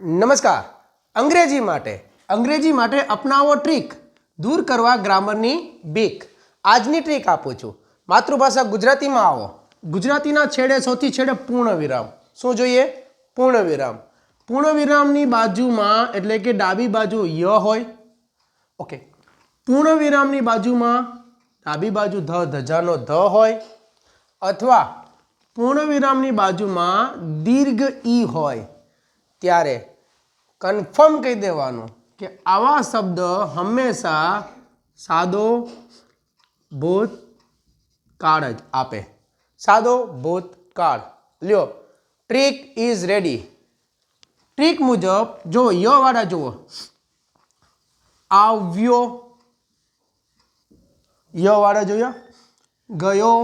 નમસ્કાર. અંગ્રેજી માટે અપનાવો ટ્રીક, દૂર કરવા ગ્રામરની બીક. આજની ટ્રીક આપું છું. માતૃભાષા ગુજરાતીમાં આવો. ગુજરાતીના છેડે સૌથી છેડે પૂર્ણ વિરામ. શું જોઈએ? પૂર્ણ વિરામ. પૂર્ણ વિરામની બાજુમાં એટલે કે ડાબી બાજુ ય હોય. ઓકે. પૂર્ણ વિરામની બાજુમાં ડાબી બાજુ ધ ધજાનો ધ હોય, અથવા પૂર્ણ વિરામની બાજુમાં દીર્ઘ ઈ હોય. ત્યારે કન્ફર્મ કહી દેવાનું કે આવા શબ્દ હંમેશા સાદો ભૂતકાળ જ આપે. સાદો ભૂતકાળ. લ્યો, ટ્રીક ઇઝ રેડી. ટ્રીક મુજબ જો ય વાળા જુઓ, આવ્યો, ય વાળા જોયા, ગયો,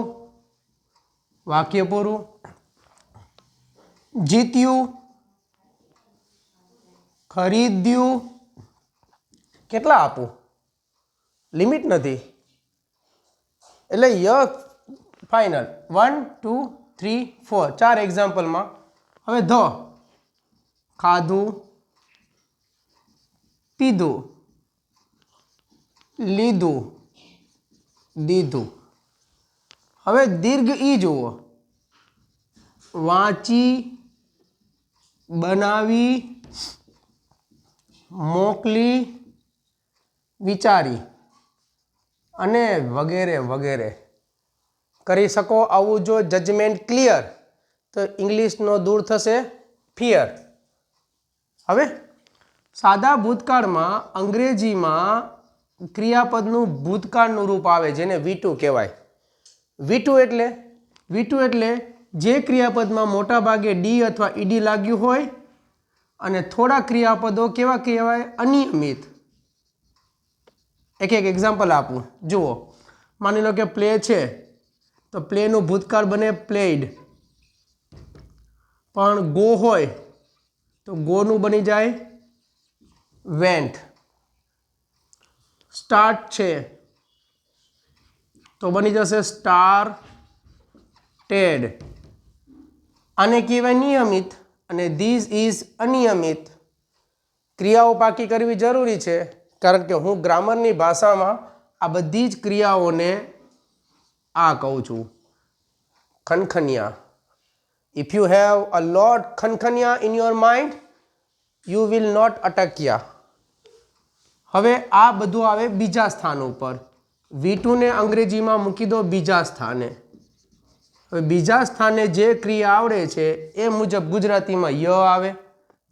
વાક્ય પૂરું, જીત્યું, ખરીદ્યું. કેટલા આપું? લિમિટ નથી. એટલે ય ફાઇનલ 1 2 3 4 4 એક્ઝામ્પલમાં. હવે ધ, ખાધું, પીધું, લીધું, દીધું. હવે દીર્ઘ ઈ જુઓ, વાંચી, બનાવી, મોકલી, વિચારી અને વગેરે વગેરે. કરી શકો આવું. જો જજમેન્ટ ક્લિયર તો ઇંગ્લિશનો દૂર થશે ફિયર. હવે સાદા ભૂતકાળમાં અંગ્રેજીમાં ક્રિયાપદનું ભૂતકાળનું રૂપ આવે જેને V2 કહેવાય. V2 એટલે જે ક્રિયાપદમાં મોટા ભાગે ડી અથવા ઈડી લાગ્યું હોય અને થોડા ક્રિયાપદો કેવા કહેવાય? અનિયમિત. એક એક્ઝામ્પલ આપું. જુઓ, માની લો કે પ્લે છે તો પ્લેનું ભૂતકાળ બને પ્લેડ. પણ ગો હોય તો ગોનું બની જાય વેન્ટ. સ્ટાર્ટ છે તો બની જશે સ્ટારટેડ. આને કહેવાય નિયમિત અને ધીસ ઇઝ અનિયમિત. ક્રિયાઓ પાકી કરવી જરૂરી છે કારણ કે હું ગ્રામરની ભાષામાં આ બધી જ ક્રિયાઓને આ કહું છું, ખનખનિયા. If you have a lot ખનખનિયા in your mind, you will not અટક્યા. હવે આ બધું આવે બીજા સ્થાન ઉપર. V2 ને અંગ્રેજીમાં મૂકી દો બીજા સ્થાને. હવે બીજા સ્થાને જે ક્રિયા આવડે છે એ મુજબ ગુજરાતીમાં ય આવે,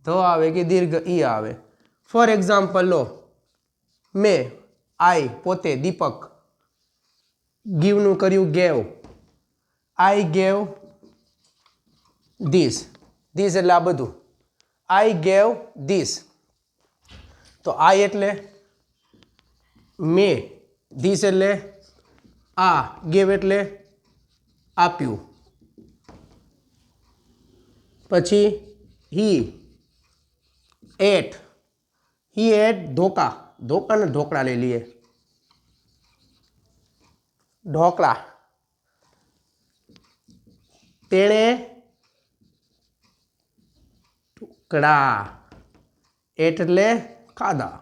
ધ આવે કે દીર્ઘ ઈ આવે. ફોર એક્ઝામ્પલ લો, મેં, આઈ પોતે દીપક, ગીવનું કર્યું gave, I gave this. This એટલે આ બધું. I gave this. તો આઈ એટલે મેં, ધીસ એટલે આ, ગેવ એટલે આપ્યું. પછી હી એટ, હી એટ ધોકા. ધોકાને ઢોકળા લઈ લઈએ. ઢોકળા. તેણે ટુકડા. એટ એટલે ખાધા.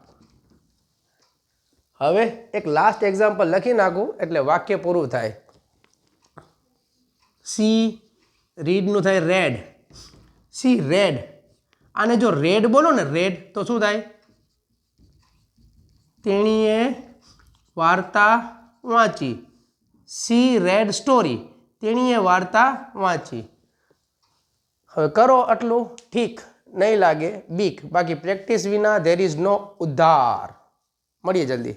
હવે એક લાસ્ટ એક્ઝામ્પલ લખી નાખું એટલે વાક્ય પૂરું થાય. સી રીડનું થાય રેડ. C red. આને જો રેડ બોલો ને, રેડ, તો શું થાય? તેણીએ વાર્તા વાંચી. C red story. તેણીએ વાર્તા વાંચી. હવે કરો આટલું, ઠીક નહીં લાગે બીક. બાકી પ્રેક્ટિસ વિના ધેર ઇઝ નો ઉદ્ધાર. મળીએ જલ્દી.